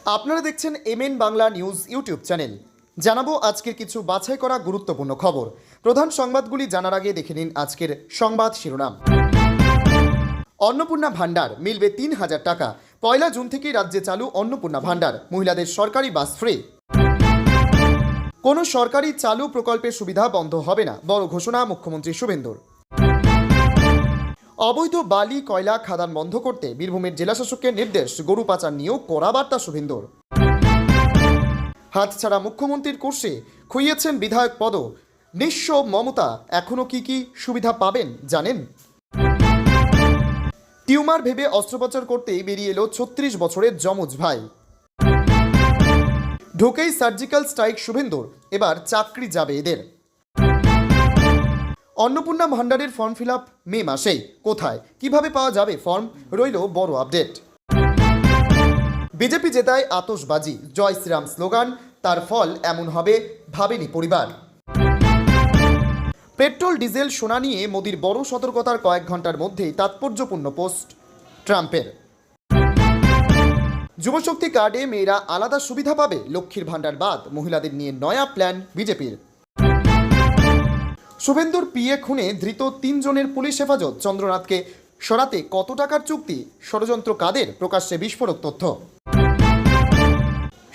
আপনারা দেখছেন MN Bangla news YouTube channel. জানাবো আজকের কিছু বাছাই করা গুরুত্বপূর্ণ খবর। প্রধান সংবাদগুলি জানার আগে দেখে নিন আজকের সংবাদ শিরোনাম। অন্নপূর্ণা ভান্ডার মিলবে ৩,০০০ টাকা। ১ জুন থেকেই রাজ্যে চালু অন্নপূর্ণা ভান্ডার, মহিলাদের সরকারি বাস ফ্রি। কোনো সরকারি চালু প্রকল্পের সুবিধা বন্ধ হবে না, বড় ঘোষণা মুখ্যমন্ত্রী শুভেন্দুর। অবৈধ বালি কয়লা খাদান বন্ধ করতে বীরভূমের জেলাশাসকের নির্দেশ, গরু পাচার নিয়েও কড়া বার্তা শুভেন্দুর। হাতছাড়া মুখ্যমন্ত্রীর কোর্সে খুইয়েছেন বিধায়ক পদ, নিঃস্ব মমতা এখনো কি সুবিধা পাবেন জানেন? টিউমার ভেবে অস্ত্রোপচার করতেই বেরিয়ে এলো ৩৬ বছরের যমজ ভাই। ঢোকেই সার্জিক্যাল স্ট্রাইক শুভেন্দুর, এবার চাকরি যাবে এদের। অন্নপূর্ণা ভান্ডারের ফর্ম ফিল আপ মে মাসেই, কোথায় কিভাবে পাওয়া যাবে ফর্ম, রইল বড় আপডেট। বিজেপি জেতায় আতশবাজি, জয় শ্রীরাম স্লোগান, তার ফল এমন হবে ভাবেনি পরিবার। পেট্রোল ডিজেল সোনা নিয়ে মোদির বড় সতর্কতার কয়েক ঘন্টার মধ্যেই তাৎপর্যপূর্ণ পোস্ট ট্রাম্পের। যুবশক্তি কার্ডে মেয়েরা আলাদা সুবিধা পাবে, লক্ষ্মীর ভান্ডার বাদ মহিলাদের নিয়ে নয়া প্ল্যান বিজেপির। শুভেন্দুর পিএ খুনে ধৃত ৩ জনের পুলিশ হেফাজত, চন্দ্রনাথকে সরাতে কত টাকার চুক্তি, ষড়যন্ত্র কাদের, প্রকাশ্যে বিস্ফোরক তথ্য।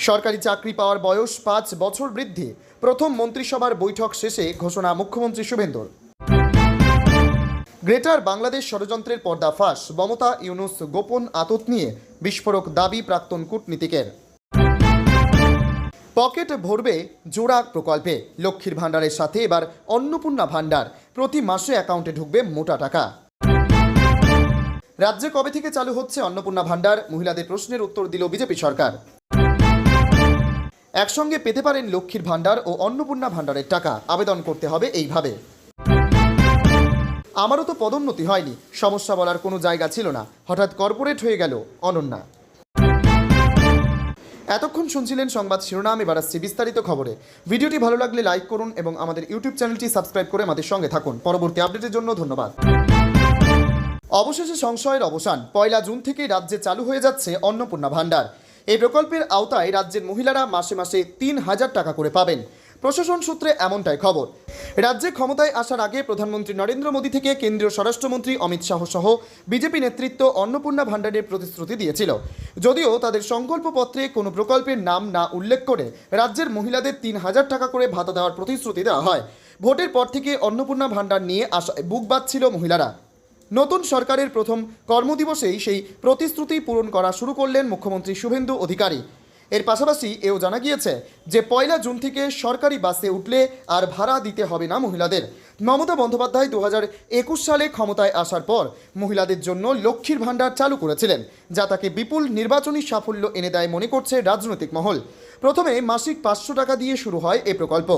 সরকারি চাকরি পাওয়ার বয়স ৫ বছর বৃদ্ধি, প্রথম মন্ত্রিসভার বৈঠক শেষে ঘোষণা মুখ্যমন্ত্রী শুভেন্দুর। গ্রেটার বাংলাদেশ ষড়যন্ত্রের পর্দাফাঁস, মমতা ইউনুস গোপন আতত নিয়ে বিস্ফোরক দাবি প্রাক্তন কূটনীতিকের। পকেট ভরবে জোড়া প্রকল্পে, লক্ষ্মীর ভান্ডারের সাথে এবার অন্নপূর্ণা ভান্ডার, প্রতি মাসে অ্যাকাউন্টে ঢুকবে মোটা টাকা। রাজ্যে কবে থেকে চালু হচ্ছে অন্নপূর্ণা ভান্ডার, মহিলাদের প্রশ্নের উত্তর দিল বিজেপি সরকার। একসঙ্গে পেতে পারেন লক্ষ্মীর ভান্ডার ও অন্নপূর্ণা ভান্ডারের টাকা, আবেদন করতে হবে এইভাবে। আমারও তো পদোন্নতি হয়নি, সমস্যা বলার কোনো জায়গা ছিল না, হঠাৎ কর্পোরেট হয়ে গেল অনন্যা। এতক্ষণ শুনছিলেন সংবাদ শিরোনাম, এবার আসছে বিস্তারিত খবরে। ভিডিওটি ভালো লাগলে লাইক করুন এবং আমাদের ইউটিউব চ্যানেলটি সাবস্ক্রাইব করে আমাদের সঙ্গে থাকুন। পরবর্তী আপডেটের জন্য ধন্যবাদ। অবশেষে সংশয়ের অবসান, ১ জুন থেকে রাজ্যে চালু হয়ে যাচ্ছে অন্নপূর্ণা ভান্ডার। এই প্রকল্পের আওতায় রাজ্যের মহিলারা মাসে মাসে ৩,০০০ টাকা করে পাবেন। প্রশাসন সূত্রে এমনটাই খবর। রাজ্যে ক্ষমতায় আসার আগে প্রধানমন্ত্রী নরেন্দ্র মোদী থেকে কেন্দ্রীয় স্বরাষ্ট্রমন্ত্রী অমিত শাহ সহ বিজেপি নেতৃত্ব অন্নপূর্ণা ভান্ডারের প্রতিশ্রুতি দিয়েছিল। যদিও তাদের সংকল্পপত্রে কোনো প্রকল্পের নাম না উল্লেখ করে রাজ্যের মহিলাদের ৩,০০০ টাকা করে ভাতা দেওয়ার প্রতিশ্রুতি দেওয়া হয়। ভোটের পর থেকে অন্নপূর্ণা ভান্ডার নিয়ে আশায় বুক বাঁধছিল মহিলারা। নতুন সরকারের প্রথম কর্মদিবসেই সেই প্রতিশ্রুতি পূরণ করা শুরু করলেন মুখ্যমন্ত্রী শুভেন্দু অধিকারী। এর পাশাপাশি এও জানা গিয়েছে যে ১ জুন থেকে সরকারি বাসে উঠলে আর ভাড়া দিতে হবে না মহিলাদের। মমতা বন্দ্যোপাধ্যায় ২০২১ সালে ক্ষমতায় আসার পর মহিলাদের জন্য লক্ষ্মীর ভান্ডার চালু করেছিলেন, যা তাকে বিপুল নির্বাচনী সাফল্য এনে দেয় মনে করছে রাজনৈতিক মহল। প্রথমে মাসিক ৫০০ টাকা দিয়ে শুরু হয় এ প্রকল্প,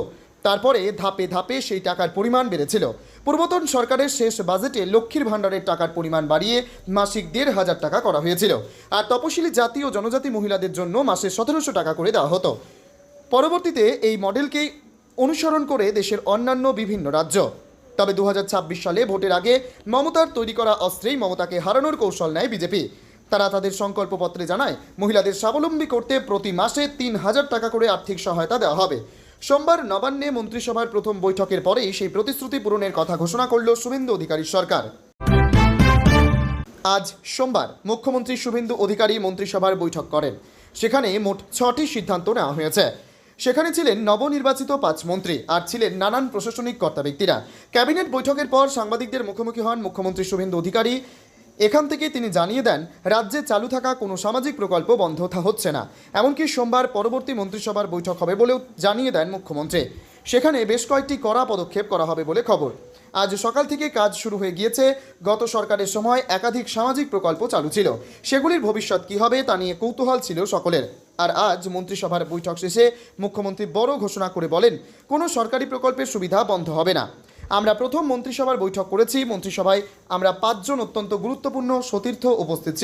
তারপরে ধাপে ধাপে সেই টাকার পরিমাণ বেড়েছিল। পূর্বতন সরকারের শেষ বাজেটে লক্ষ্মীর ভান্ডারের টাকার পরিমাণ বাড়িয়ে মাসিক ১,৫০০ টাকা করা হয়েছিল, আর তপশিলি জাতি ও জনজাতি মহিলাদের জন্য মাসে ১৭০০ টাকা করে দেওয়া হতো। পরবর্তীতে এই মডেলকেই অনুসরণ করে দেশের অন্যান্য বিভিন্ন রাজ্য। তবে ২০২৬ সালে ভোটের আগে মমতার তৈরি করা অস্ত্রেই মমতাকে হারানোর কৌশল নেয় বিজেপি। তারা তাদের সংকল্পপত্রে জানায় মহিলাদের স্বাবলম্বী করতে প্রতি মাসে ৩,০০০ টাকা করে আর্থিক সহায়তা দেওয়া হবে। সোমবার নবান্নে মন্ত্রিসভার প্রথম বৈঠকের পরেই সেই প্রতিশ্রুতি পূরণের কথা ঘোষণা করল শুভেন্দু অধিকারীর সরকার। আজ সোমবার মুখ্যমন্ত্রী শুভেন্দু অধিকারী মন্ত্রিসভার বৈঠক করেন। সেখানে মোট ৬টি সিদ্ধান্ত নেওয়া হয়েছে। সেখানে ছিলেন নবনির্বাচিত ৫ মন্ত্রী, আর ছিলেন নানান প্রশাসনিক কর্তা ব্যক্তিরা। ক্যাবিনেট বৈঠকের পর সাংবাদিকদের মুখোমুখি হন মুখ্যমন্ত্রী শুভেন্দু অধিকারী। এখান থেকে তিনি জানিয়ে দেন রাজ্যে চালু থাকা কোনো সামাজিক প্রকল্প বন্ধ হচ্ছে না। এমনকি সোমবার পরবর্তী মন্ত্রিসভার বৈঠক হবে বলেও জানিয়ে দেন মুখ্যমন্ত্রী। সেখানে বেশ কয়েকটি কড়া পদক্ষেপ করা হবে বলে খবর। আজ সকাল থেকে কাজ শুরু হয়ে গিয়েছে। গত সরকারের সময় একাধিক সামাজিক প্রকল্প চালু ছিল, সেগুলির ভবিষ্যৎ কী হবে তা নিয়ে কৌতূহল ছিল সকলের। আর আজ মন্ত্রিসভার বৈঠক শেষে মুখ্যমন্ত্রী বড় ঘোষণা করে বলেন কোনো সরকারি প্রকল্পের সুবিধা বন্ধ হবে না। আমরা প্রথম মন্ত্রিসভার বৈঠক করেছি, মন্ত্রিসভায় আমরা ৫ জন অত্যন্ত গুরুত্বপূর্ণ সতীর্থ উপস্থিত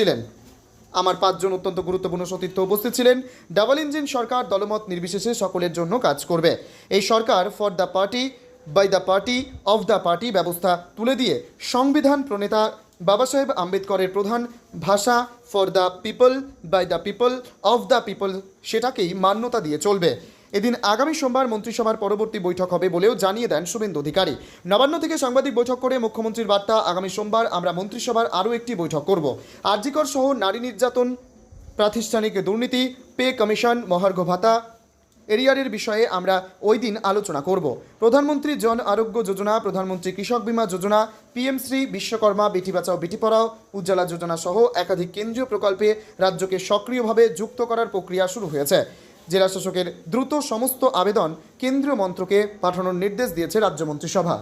ছিলেন। ডাবল ইঞ্জিন সরকার দলমত নির্বিশেষে সকলের জন্য কাজ করবে। এই সরকার for the party by the party of the party ব্যবস্থা তুলে দিয়ে সংবিধান প্রণেতা বাবা সাহেব আম্বেদকরের প্রধান ভাষা for the people by the people of the people সেটাকেই মান্যতা দিয়ে চলবে। এদিন আগামী সোমবার মন্ত্রিসভার পরবর্তী বৈঠক হবে বলেও জানিয়ে দেন শুভেন্দু অধিকারী। নবান্ন থেকে সাংবাদিক বৈঠক করে মুখ্যমন্ত্রীর বার্তা, আগামী সোমবার আমরা মন্ত্রিসভার আরও একটি বৈঠক করব। আরজিকর সহ নারী নির্যাতন, প্রাতিষ্ঠানিক দুর্নীতি, পে কমিশন, মহার্ঘ ভাতা, এরিয়ারের বিষয়ে আমরা ওই দিন আলোচনা করব। প্রধানমন্ত্রী জন আরোগ্য যোজনা, প্রধানমন্ত্রী কৃষক বীমা যোজনা, পিএম শ্রী, বিশ্বকর্মা, বেটি বাঁচাও বেটি পড়াও, উজ্জ্বলা যোজনা সহ একাধিক কেন্দ্রীয় প্রকল্পে রাজ্যকে সক্রিয়ভাবে যুক্ত করার প্রক্রিয়া শুরু হয়েছে। জেলা শাসকের দ্রুত সমস্ত আবেদন কেন্দ্রীয় মন্ত্রকে পাঠানোর নির্দেশ দিয়েছে রাজ্য মন্ত্রিসভা।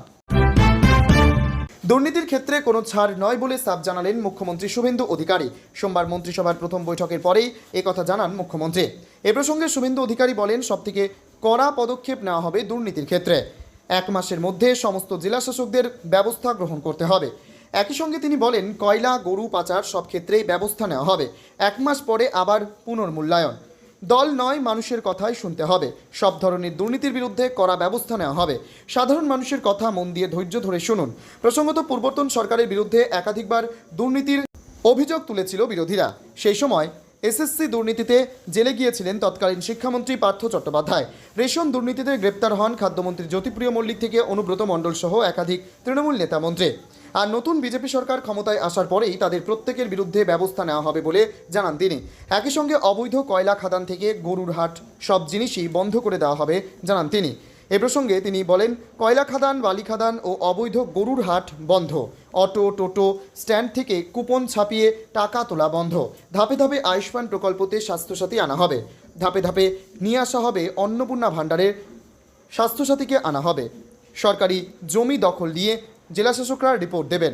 দুর্নীতির ক্ষেত্রে কোনো ছাড় নয় বলে সাফ জানালেন মুখ্যমন্ত্রী শুভেন্দু অধিকারী। সোমবার মন্ত্রিসভার প্রথম বৈঠকের পরেই একথা জানান মুখ্যমন্ত্রী। এ প্রসঙ্গে শুভেন্দু অধিকারী বলেন, সবথেকে কড়া পদক্ষেপ নেওয়া হবে দুর্নীতির ক্ষেত্রে। 1 মাসের মধ্যে সমস্ত জেলা শাসকদের ব্যবস্থা গ্রহণ করতে হবে। একই সঙ্গে তিনি বলেন, কয়লা, গরু পাচার সব ক্ষেত্রেই ব্যবস্থা নেওয়া হবে। 1 মাস পরে আবার পুনর্মূল্যায়ন। দল নয়, মানুষের কথাই শুনতে হবে। সব ধরনের দুর্নীতির বিরুদ্ধে কড়া ব্যবস্থা নেওয়া হবে। সাধারণ মানুষের কথা মন দিয়ে ধৈর্য ধরে শুনুন। প্রসঙ্গত, পূর্বতন সরকারের বিরুদ্ধে একাধিকবার দুর্নীতির অভিযোগ তুলেছিল বিরোধীরা। সেই সময় এসএসসি দুর্নীতিতে জেলে গিয়েছিলেন তৎকালীন শিক্ষামন্ত্রী পার্থ চট্টোপাধ্যায়। রেশন দুর্নীতিতে গ্রেপ্তার হন খাদ্যমন্ত্রী জ্যোতিপ্রিয় মল্লিক থেকে অনুব্রত মণ্ডল সহ একাধিক তৃণমূল নেতা মন্ত্রী। আর নতুন বিজেপি সরকার ক্ষমতায় আসার পরেই তাদের প্রত্যেকের বিরুদ্ধে ব্যবস্থা নেওয়া হবে বলে জানান তিনি। একই সঙ্গে অবৈধ কয়লা খাদান থেকে গরুর হাট সব জিনিসই বন্ধ করে দেওয়া হবে জানান তিনি। এ প্রসঙ্গে তিনি বলেন, কয়লা খাদান, বালি খাদান ও অবৈধ গরুর হাট বন্ধ। অটো, টোটো স্ট্যান্ড থেকে কুপন ছাপিয়ে টাকা তোলা বন্ধ। ধাপে ধাপে আয়ুষ্মান প্রকল্পতে স্বাস্থ্যসাথী আনা হবে। ধাপে ধাপে নিয়ে আসা হবে অন্নপূর্ণা ভাণ্ডারের স্বাস্থ্যসাথীকে আনা হবে। সরকারি জমি দখল নিয়ে জেলাশাসকরা রিপোর্ট দেবেন।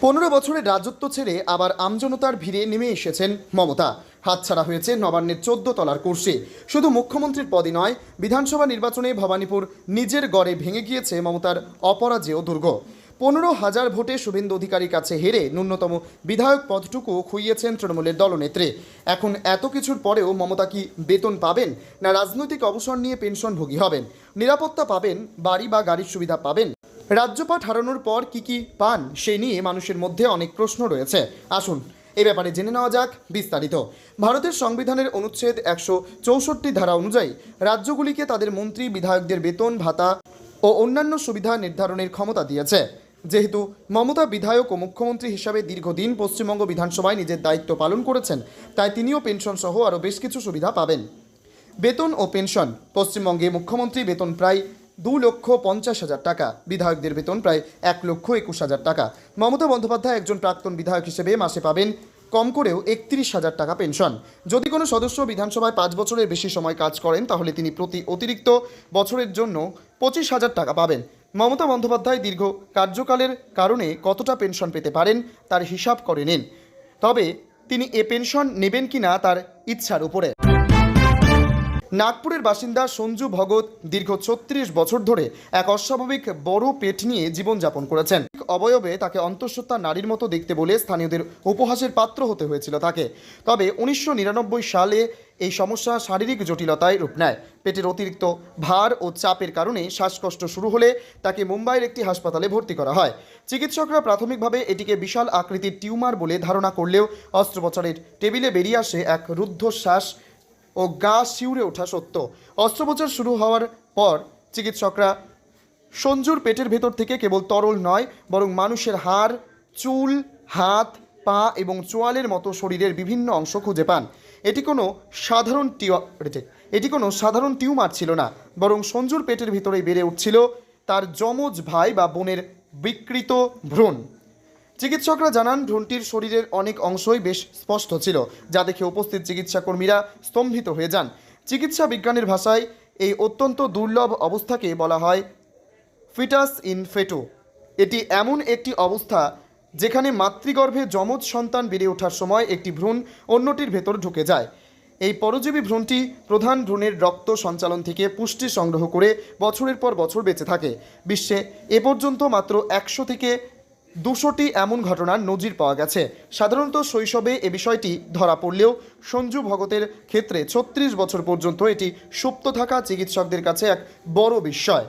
15 বছরের রাজত্ব ছেড়ে আবার আমজনতার ভিড়ে নেমে এসেছেন মমতা। হাতছাড়া হয়েছে নবান্নের 14 তলার কুর্সি। শুধু মুখ্যমন্ত্রীর পদই নয়, বিধানসভা নির্বাচনে ভবানীপুর নিজের গড়ে ভেঙে গিয়েছে মমতার অপরাজেয় দুর্গ। 15,000 ভোটে শুভেন্দু অধিকারীর কাছে হেরে ন্যূনতম বিধায়ক পদটুকু খুইয়েছেন তৃণমূলের দলনেত্রী। এখন এত কিছুর পরেও মমতা কি বেতন পাবেন, না রাজনৈতিক অবসর নিয়ে পেনশনভোগী হবেন? নিরাপত্তা পাবেন, বাড়ি বা গাড়ির সুবিধা পাবেন? রাজ্যপাট হারানোর পর কি পান, সেই নিয়ে মানুষের মধ্যে অনেক প্রশ্ন রয়েছে। আসুন এ ব্যাপারে জেনে নেওয়া যাক বিস্তারিত। ভারতের সংবিধানের অনুচ্ছেদ 164 ধারা অনুযায়ী রাজ্যগুলিকে তাদের মন্ত্রী, বিধায়কদের বেতন, ভাতা ও অন্যান্য সুবিধা নির্ধারণের ক্ষমতা দিয়েছে। যেহেতু মমতা বিধায়ক ও মুখ্যমন্ত্রী হিসাবে দীর্ঘদিন পশ্চিমবঙ্গ বিধানসভায় নিজের দায়িত্ব পালন করেছেন, তাই তিনিও পেনশন সহ আরও বেশ কিছু সুবিধা পাবেন। বেতন ও পেনশন। পশ্চিমবঙ্গে মুখ্যমন্ত্রী বেতন প্রায় 2,50,000 টাকা, বিধায়কদের বেতন প্রায় 1,21,000 টাকা। মমতা বন্দ্যোপাধ্যায় একজন প্রাক্তন বিধায়ক হিসেবে মাসে পাবেন কম করেও 31,000 টাকা পেনশন। যদি কোনো সদস্য বিধানসভায় 5 বছরের বেশি সময় কাজ করেন, তাহলে তিনি প্রতি অতিরিক্ত বছরের জন্য 25,000 টাকা পাবেন। মমতা বন্দ্যোপাধ্যায় দীর্ঘ কার্যকালের কারণে কতটা পেনশন পেতে পারেন তার হিসাব করে নিন। তবে তিনি এ পেনশন নেবেন কিনা তার ইচ্ছার উপরে। নাগপুরের বাসিন্দা সঞ্জু ভগত দীর্ঘ 36 বছর ধরে এক অস্বাভাবিক বড় পেট নিয়ে জীবনযাপন করেছেন। অবয়বে তাকে অন্তঃসত্ত্বা নারীর মতো দেখতে বলে স্থানীয়দের উপহাসের পাত্র হতে হয়েছিল তাকে। তবে 1999 সালে এই সমস্যা শারীরিক জটিলতায় রূপ নেয়। পেটের অতিরিক্ত ভার ও চাপের কারণে শ্বাসকষ্ট শুরু হলে তাকে মুম্বাইয়ের একটি হাসপাতালে ভর্তি করা হয়। চিকিৎসকরা প্রাথমিকভাবে এটিকে বিশাল আকৃতির টিউমার বলে ধারণা করলেও অস্ত্রোপচারের টেবিলে বেরিয়ে আসে এক রুদ্ধশ্বাস ও গা শিউরে ওঠা সত্য। অস্ত্রোপচার শুরু হওয়ার পর চিকিৎসকরা সঞ্জুর পেটের ভেতর থেকে কেবল তরল নয়, বরং মানুষের হাড়, চুল, হাত, পা এবং চোয়ালের মতো শরীরের বিভিন্ন অংশ খুঁজে পান। এটি কোনো সাধারণ টিউমার ছিল না, বরং সঞ্জুর পেটের ভিতরেই বেড়ে উঠছিল তার যমজ ভাই বা বোনের বিকৃত ভ্রূণ। চিকিৎসকরা জানান, ভ্রূণটির শরীরের অনেক অংশই বেশ স্পষ্ট ছিল, যা দেখে উপস্থিত চিকিৎসাকর্মীরা স্তম্ভিত হয়ে যান। চিকিৎসা বিজ্ঞানের ভাষায় এই অত্যন্ত দুর্লভ অবস্থাকে বলা হয় ফিটাস ইন ফেটো। এটি এমন একটি অবস্থা যেখানে মাতৃগর্ভে যমজ সন্তান বেড়ে ওঠার সময় একটি ভ্রূণ অন্যটির ভেতর ঢুকে যায়। এই পরজীবী ভ্রূণটি প্রধান ভ্রূণের রক্ত সঞ্চালন থেকে পুষ্টি সংগ্রহ করে বছরের পর বছর বেঁচে থাকে। বিশ্বে এ পর্যন্ত মাত্র 100 থেকে 200টি এমন ঘটনার নজির পাওয়া গেছে। সাধারণত শৈশবে এ বিষয়টি ধরা পড়লেও সঞ্জু ভগতের ক্ষেত্রে 36 বছর পর্যন্ত এটি সুপ্ত থাকা চিকিৎসকদের কাছে এক বড় বিস্ময়।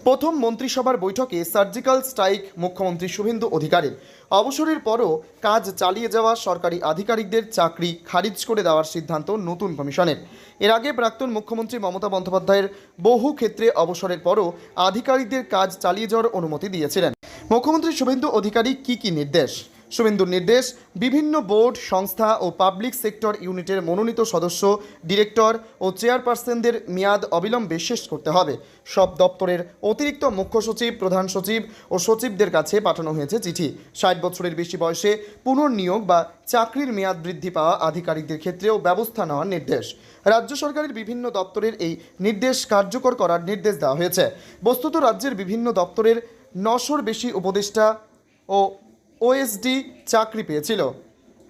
প্রথম মন্ত্রিসভার বৈঠকে সার্জিক্যাল স্ট্রাইক মুখ্যমন্ত্রী শুভেন্দু অধিকারীর। অবসরের পরও কাজ চালিয়ে যাওয়া সরকারি আধিকারিকদের চাকরি খারিজ করে দেওয়ার সিদ্ধান্ত নতুন কমিশনের। এর আগে প্রাক্তন মুখ্যমন্ত্রী মমতা বন্দ্যোপাধ্যায়ের বহু ক্ষেত্রে অবসরের পরও আধিকারিকদের কাজ চালিয়ে যাওয়ার অনুমতি দিয়েছিলেন। মুখ্যমন্ত্রী শুভেন্দু অধিকারী কী নির্দেশ? শুভেন্দুর নির্দেশ, বিভিন্ন বোর্ড, সংস্থা ও পাবলিক সেক্টর ইউনিটের মনোনীত সদস্য, ডিরেক্টর ও চেয়ারপারসনদের মেয়াদ অবিলম্বে শেষ করতে হবে। সব দপ্তরের অতিরিক্ত মুখ্য সচিব, প্রধান সচিব ও সচিবদের কাছে পাঠানো হয়েছে চিঠি। 60 বছরের বেশি বয়সে পুনর্নিয়োগ বা চাকরির মেয়াদ বৃদ্ধি পাওয়া আধিকারিকদের ক্ষেত্রেও ব্যবস্থা নেওয়ার নির্দেশ। রাজ্য সরকারের বিভিন্ন দপ্তরের এই নির্দেশ কার্যকর করার নির্দেশ দেওয়া হয়েছে। বস্তুত রাজ্যের বিভিন্ন দপ্তরের 900-র বেশি উপদেষ্টা ও ওএসডি চাকরি পেয়েছিল।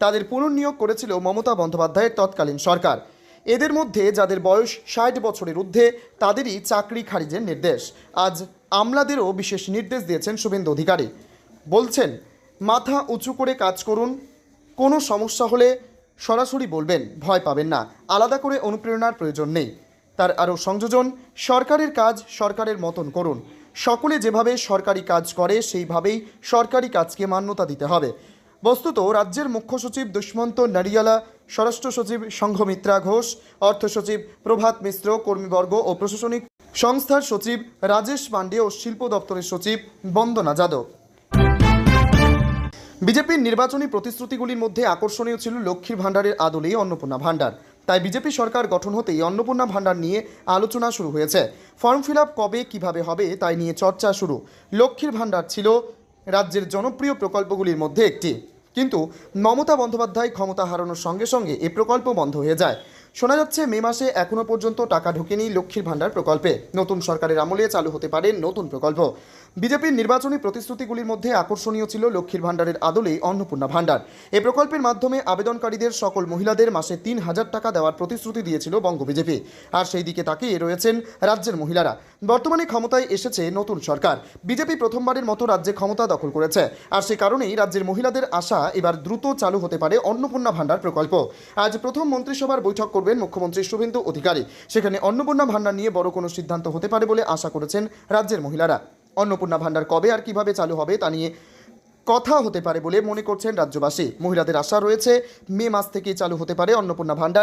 তাদের পুনর্নিয়োগ করেছিল মমতা বন্দ্যোপাধ্যায়ের তৎকালীন সরকার। এদের মধ্যে যাদের বয়স 60 বছরের ঊর্ধ্বে তাদেরই চাকরি খারিজের নির্দেশ। আজ আমলাদেরও বিশেষ নির্দেশ দিয়েছেন শুভেন্দু অধিকারী। বলছেন, মাথা উঁচু করে কাজ করুন, কোনো সমস্যা হলে সরাসরি বলবেন, ভয় পাবেন না, আলাদা করে অনুপ্রেরণার প্রয়োজন নেই। তার আরও সংযোজন, সরকারের কাজ সরকারের মতন করুন। সকলে যেভাবে সরকারি কাজ করে সেইভাবেই সরকারি কাজকে মান্যতা দিতে হবে। বস্তুত রাজ্যের মুখ্য সচিব দুষ্মন্ত নারিয়ালা, স্বরাষ্ট্র সচিব সংঘমিত্রা ঘোষ, অর্থ সচিব প্রভাত মিশ্র, কর্মীবর্গ ও প্রশাসনিক সংস্থার সচিব রাজেশ পাণ্ডে ও শিল্প দপ্তরের সচিব বন্দনা যাদব। বিজেপির নির্বাচনী প্রতিশ্রুতিগুলির মধ্যে আকর্ষণীয় ছিল লক্ষ্মীর ভাণ্ডারের আদলেই অন্নপূর্ণা ভাণ্ডার। তাই বিজেপি সরকার গঠন হতেই অন্নপূর্ণা ভাণ্ডার নিয়ে আলোচনা শুরু হয়েছে। ফর্ম ফিল আপ কবে কিভাবে হবে তাই নিয়ে চর্চা শুরু। লক্ষ্মীর ভাণ্ডার ছিল রাজ্যের জনপ্রিয় প্রকল্পগুলির মধ্যে একটি, কিন্তু মমতা বন্দ্যোপাধ্যায় ক্ষমতা হারানোর সঙ্গে সঙ্গে এ প্রকল্প বন্ধ হয়ে যায়। শোনা যাচ্ছে মে মাসে এখনও পর্যন্ত টাকা ঢোকেনি লক্ষ্মীর ভাণ্ডার প্রকল্পে। নতুন সরকারের আমলে চালু হতে পারে নতুন প্রকল্প। বিজেপির নির্বাচনী প্রতিশ্রুতিগুলির মধ্যে আকর্ষণীয় ছিল লক্ষ্মীর ভাণ্ডারের আদলেই অন্নপূর্ণা ভাণ্ডার। এই প্রকল্পের মাধ্যমে আবেদনকারীদের সকল মহিলাদের মাসে 3000 টাকা দেওয়ার প্রতিশ্রুতি দিয়েছিল বঙ্গ বিজেপি। আর সেই দিকে তাকিয়ে রয়েছেন রাজ্যের মহিলারা। বর্তমানে ক্ষমতায় এসেছে নতুন সরকার। বিজেপি প্রথমবারের মতো রাজ্যে ক্ষমতা দখল করেছে। আর সে কারণেই রাজ্যের মহিলাদের আশা এবার দ্রুত চালু হতে পারে অন্নপূর্ণা ভাণ্ডার প্রকল্প। আজ প্রথম মন্ত্রিসভার বৈঠক করবেন মুখ্যমন্ত্রী শুভেন্দু অধিকারী। সেখানে অন্নপূর্ণা ভাণ্ডার নিয়ে বড় কোনো সিদ্ধান্ত হতে পারে বলে আশা করেছেন রাজ্যের মহিলারা। অন্নপূর্ণা ভাণ্ডার কবে আর কিভাবে চালু হবে তা নিয়ে কথা হতে পারে বলে মনে করছেন রাজ্যবাসী। মহিলাদের আশা রয়েছে মে মাস থেকেই চালু হতে পারে অন্নপূর্ণা ভাণ্ডার।